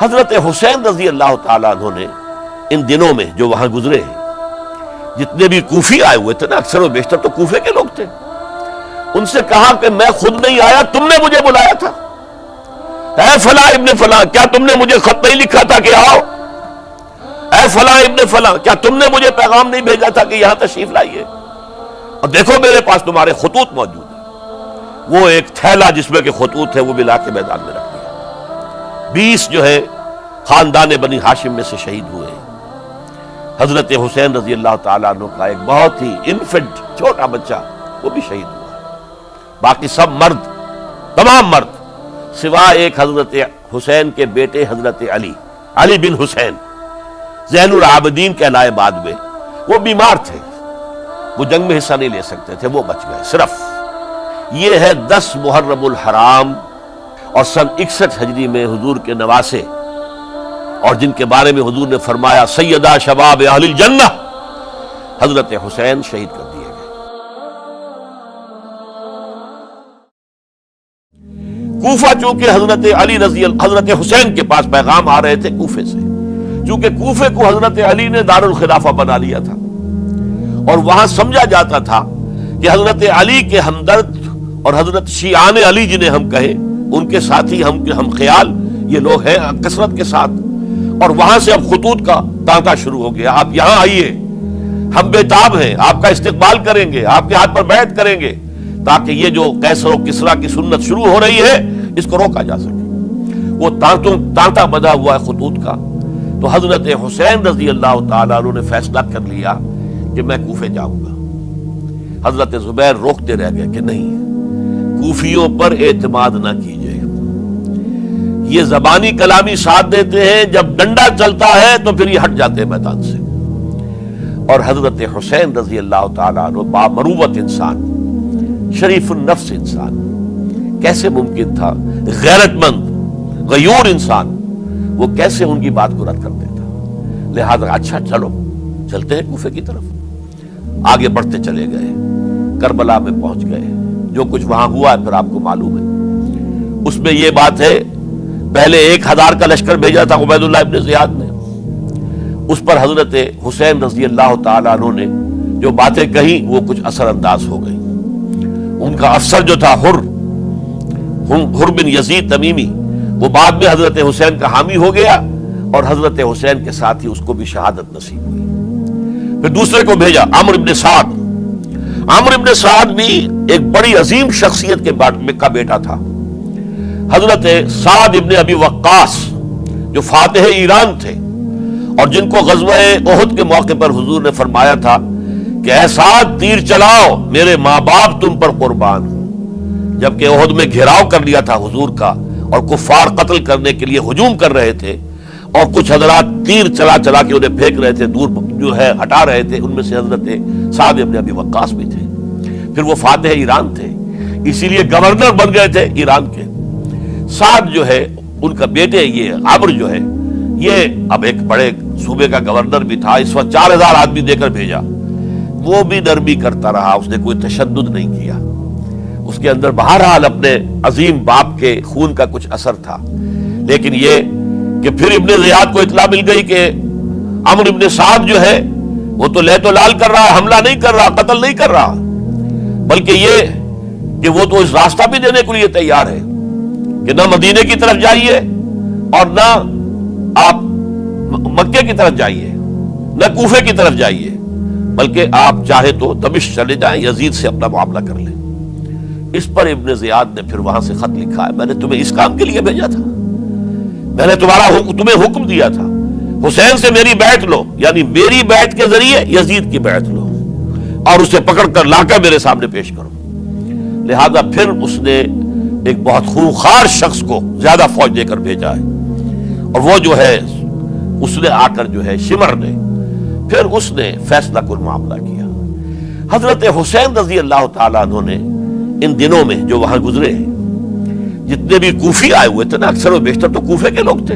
حضرت حسین رضی اللہ تعالیٰ عنہ نے ان دنوں میں جو وہاں گزرے ہیں، جتنے بھی کوفی آئے ہوئے تھے نا، اکثر و بیشتر تو کوفے کے لوگ تھے، ان سے کہا کہ میں خود نہیں آیا، تم نے مجھے بلایا تھا، اے فلاں ابن فلاں کیا تم نے مجھے خط نہیں لکھا تھا کہ آؤ؟ اے فلاں ابن فلاں کیا تم نے مجھے پیغام نہیں بھیجا تھا کہ یہاں تشریف لائیے؟ اور دیکھو میرے پاس تمہارے خطوط موجود ہیں۔ وہ ایک تھیلا جس میں کہ خطوط ہے وہ بھی لا کے میدان میں رکھ دیا۔ 20 جو ہے خاندان بنی ہاشم میں سے شہید ہوئے ہیں۔ حضرت حسین رضی اللہ تعالیٰ عنہ کا ایک بہت ہی انفنٹ چھوٹا بچہ وہ بھی شہید ہوا۔ باقی سب مرد، تمام مرد، سوائے ایک حضرت حسین کے بیٹے حضرت علی بن حسین زین العابدین کہلائے بعد میں، وہ بیمار تھے، وہ جنگ میں حصہ نہیں لے سکتے تھے، وہ بچ گئے صرف۔ یہ ہے 10 محرم الحرام اور سن 61 ہجری میں حضور کے نواسے، اور جن کے بارے میں حضور نے فرمایا سیدہ شباب اہل الجنہ، حضرت حسین شہید کر دیے گئے۔ کوفہ چونکہ حضرت حسین کے پاس پیغام آ رہے تھے کوفے سے، چونکہ کوفے کو حضرت علی نے دار الخلافہ بنا لیا تھا، اور وہاں سمجھا جاتا تھا کہ حضرت علی کے ہمدرد اور حضرت شیعان علی جنہیں ہم کہیں، ان کے ساتھی ہم خیال یہ لوگ ہیں کثرت کے ساتھ، اور وہاں سے اب خطوط کا تانتا شروع ہو گیا، آپ یہاں آئیے، ہم بےتاب ہیں، آپ کا استقبال کریں گے، آپ کے ہاتھ پر بیعت کریں گے، تاکہ یہ جو قیصر و کسریٰ کی سنت شروع ہو رہی ہے اس کو روکا جا سکے۔ وہ تانتا بنا ہوا ہے خطوط کا۔ تو حضرت حسین رضی اللہ تعالیٰ عنہ نے فیصلہ کر لیا کہ میں کوفے جاؤں گا۔ حضرت زبیر روکتے رہ گئے کہ نہیں، کوفیوں پر اعتماد نہ کیجیے، یہ زبانی کلامی ساتھ دیتے ہیں، جب ڈنڈا چلتا ہے تو پھر یہ ہٹ جاتے ہیں میدان سے۔ اور حضرت حسین رضی اللہ تعالیٰ عنہ بامروت انسان، شریف النفس انسان، کیسے ممکن تھا غیرت مند غیور انسان وہ کیسے ان کی بات کو رد کر دیتا؟ لہذا اچھا چلو چلتے ہیں کوفے کی طرف۔ آگے بڑھتے چلے گئے، کربلا میں پہنچ گئے، جو کچھ وہاں ہوا ہے پھر آپ کو معلوم ہے۔ اس میں یہ بات ہے، پہلے 1000 کا لشکر بھیجا تھا عبید اللہ ابن زیاد نے، اس پر حضرت حسین رضی اللہ تعالیٰ عنہ نے جو باتیں کہیں وہ کچھ اثر انداز ہو گئی۔ ان کا افسر جو تھا حر بن یزید تمیمی، وہ بعد میں حضرت حسین کا حامی ہو گیا، اور حضرت حسین کے ساتھ ہی اس کو بھی شہادت نصیب ہوئی۔ پھر دوسرے کو بھیجا عمرو بن سعد۔ عمرو بن سعد بھی ایک بڑی عظیم شخصیت کا بیٹا تھا، حضرت سعد ابن ابی وقاص جو فاتح ایران تھے، اور جن کو غزوہ احد کے موقع پر حضور نے فرمایا تھا کہ اے سعد تیر چلاؤ، میرے ماں باپ تم پر قربان ہوں۔ جبکہ احد میں گھیراؤ کر لیا تھا حضور کا، اور کفار قتل کرنے کے لیے ہجوم کر رہے تھے، اور کچھ حضرات تیر چلا چلا کے انہیں پھینک رہے تھے، دور جو ہے ہٹا رہے تھے، ان میں سے حضرت سعد ابن ابی وقاص بھی تھے۔ پھر وہ فاتح ایران تھے، اسی لیے گورنر بن گئے تھے ایران کے۔ سعد جو ہے ان کا بیٹے، یہ عمرو جو ہے، یہ اب ایک بڑے صوبے کا گورنر بھی تھا، اس وقت 4000 آدمی دے کر بھیجا۔ وہ بھی نرمی کرتا رہا، اس نے کوئی تشدد نہیں کیا، اس کے اندر بہرحال اپنے عظیم باپ کے خون کا کچھ اثر تھا۔ لیکن یہ کہ پھر ابن زیاد کو اطلاع مل گئی کہ عمرو ابن سعد جو ہے وہ تو لے تو لال کر رہا، حملہ نہیں کر رہا، قتل نہیں کر رہا، بلکہ یہ کہ وہ تو اس راستہ بھی دینے کے لیے تیار ہے کہ نہ مدینے کی طرف جائیے اور نہ آپ مکے کی طرف جائیے، نہ کوفے کی طرف جائیے، بلکہ آپ چاہے تو دمشق چلے جائیں، یزید سے اپنا معاملہ کر لیں۔ اس پر ابن زیاد نے پھر وہاں سے خط لکھا ہے، میں نے تمہیں اس کام کے لیے بھیجا تھا، میں نے تمہیں حکم دیا تھا حسین سے میری بیعت لو، یعنی میری بیعت کے ذریعے یزید کی بیعت لو، اور اسے پکڑ کر لا کر میرے سامنے پیش کرو۔ لہذا پھر اس نے ایک بہت خونخوار شخص کو زیادہ فوج دے کر بھیجا ہے، اور وہ جو ہے اس نے آ کر جو ہے شمر نے پھر اس نے فیصلہ کن معاملہ کیا۔ حضرت حسین رضی اللہ تعالیٰ عنہ نے ان دنوں میں جو وہاں گزرے ہیں، جتنے بھی کوفی آئے ہوئے تھے نا، اکثر و بیشتر تو کوفے کے لوگ تھے،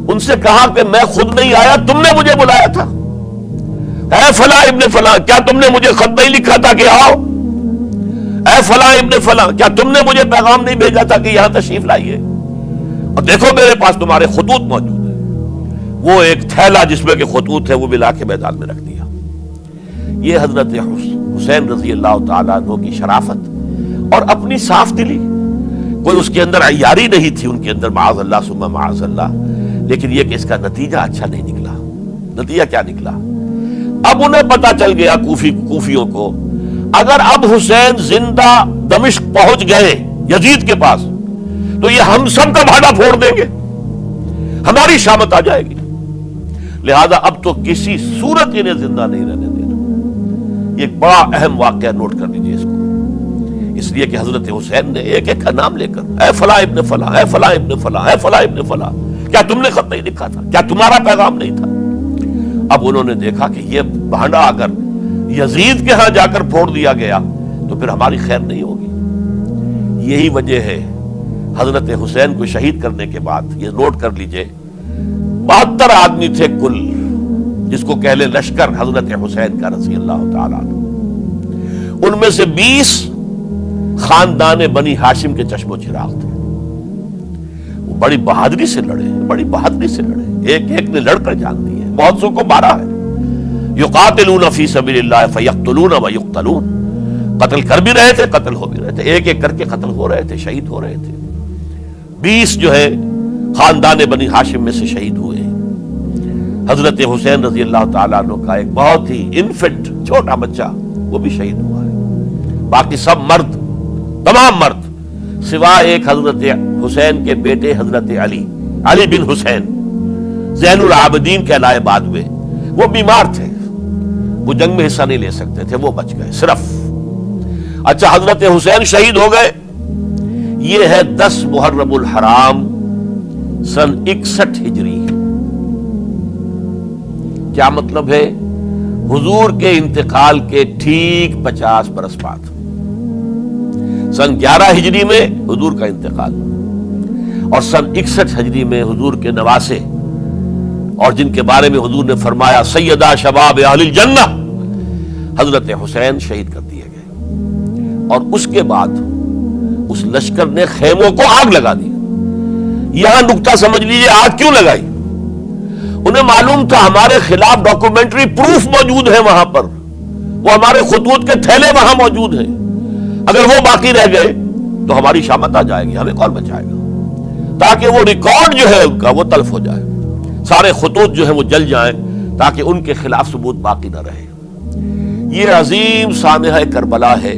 ان سے کہا کہ میں خود نہیں آیا، تم نے مجھے بلایا تھا، اے فلاں ابن فلاں کیا تم نے مجھے خط نہیں لکھا تھا کہ آؤ؟ اے فلاں ابن فلاں کیا تم نے مجھے پیغام نہیں بھیجا تھا کہ یہاں تشریف لائیے؟ اور دیکھو میرے پاس تمہارے خطوط موجود ہیں. وہ ایک تھیلا جس میں کہ خطوط ہے وہ بھی لا کے میدان میں رکھ دیا. یہ حضرت حسین رضی اللہ تعالیٰ عنہ کی شرافت اور اپنی صاف دلی. کوئی اس کے اندر عیاری نہیں تھی ان کے اندر، معاذ اللہ ثم معاذ اللہ، لیکن یہ کہ اس کا نتیجہ اچھا نہیں نکلا. نتیجہ کیا نکلا؟ اب انہیں پتا چل گیا کوفیوں کو، اگر اب حسین زندہ دمشق پہنچ گئے یزید کے پاس تو یہ ہم سب کا بھاڑا پھوڑ دیں گے، ہماری شامت آ جائے گی. لہذا اب تو کسی صورت انہیں زندہ نہیں رہنے دینا. یہ ایک بڑا اہم واقعہ، نوٹ کر لیجیے اس کو. اس لیے کہ حضرت حسین نے ایک ایک کا نام لے کر، اے فلاں ابن فلاں، اے فلاں ابن فلاں، اے فلاں ابن فلاں، کیا تم نے خط نہیں لکھا تھا؟ کیا تمہارا پیغام نہیں تھا؟ اب انہوں نے دیکھا کہ یہ بھانڈا اگر یزید کے ہاں جا کر پھوڑ دیا گیا تو پھر ہماری خیر نہیں ہوگی. یہی وجہ ہے حضرت حسین کو شہید کرنے کے بعد، یہ نوٹ کر لیجئے، 72 آدمی تھے کل، جس کو کہہ لے لشکر حضرت حسین کا رضی اللہ تعالیٰ عنہ. ان میں سے 20 خاندان بنی ہاشم کے چشم و چراغ تھے. وہ بڑی بہادری سے لڑے، بڑی بہادری سے لڑے، ایک ایک نے لڑ کر جان دی ہے. بہت سو کو مارا ہے. یقاتلون فی سبیل اللہ فیقتلون ویقتلون، قتل کر بھی رہے تھے، قتل ہو بھی رہے تھے، ایک ایک کر کے قتل ہو رہے تھے، شہید ہو رہے تھے. 20 جو ہے خاندان بنی ہاشم میں سے شہید ہوئے. حضرت حسین رضی اللہ تعالیٰ عنہ کا ایک بہت ہی انفنٹ چھوٹا بچہ وہ بھی شہید ہوا ہے. باقی سب مرد، تمام مرد، سوائے ایک حضرت حسین کے بیٹے حضرت علی بن حسین زین العابدین کہلائے بعد میں. وہ بیمار تھے، وہ جنگ میں حصہ نہیں لے سکتے تھے، وہ بچ گئے صرف. اچھا، حضرت حسین شہید ہو گئے. یہ ہے 10 محرم الحرام سن 61 ہجری. کیا مطلب ہے؟ حضور کے انتقال کے ٹھیک 50 برس بعد، سن 11 ہجری میں حضور کا انتقال، اور سن 61 ہجری میں حضور کے نواسے اور جن کے بارے میں حضور نے فرمایا سیدہ شباب اہل الجنہ، حضرت حسین شہید کر دیے گئے. اور اس کے بعد اس لشکر نے خیموں کو آگ لگا دی. یہاں نکتہ سمجھ لیجیے، آگ کیوں لگائی؟ انہیں معلوم تھا ہمارے خلاف ڈاکومنٹری پروف موجود ہے وہاں پر، وہ ہمارے خطوط کے تھیلے وہاں موجود ہیں. اگر وہ باقی رہ گئے تو ہماری شامت آ جائے گی، ہمیں کون بچائے گا؟ تاکہ وہ ریکارڈ جو ہے ان کا وہ تلف ہو جائے، سارے خطوط جو ہیں وہ جل جائیں، تاکہ ان کے خلاف ثبوت باقی نہ رہے. یہ عظیم سانحہ کربلا ہے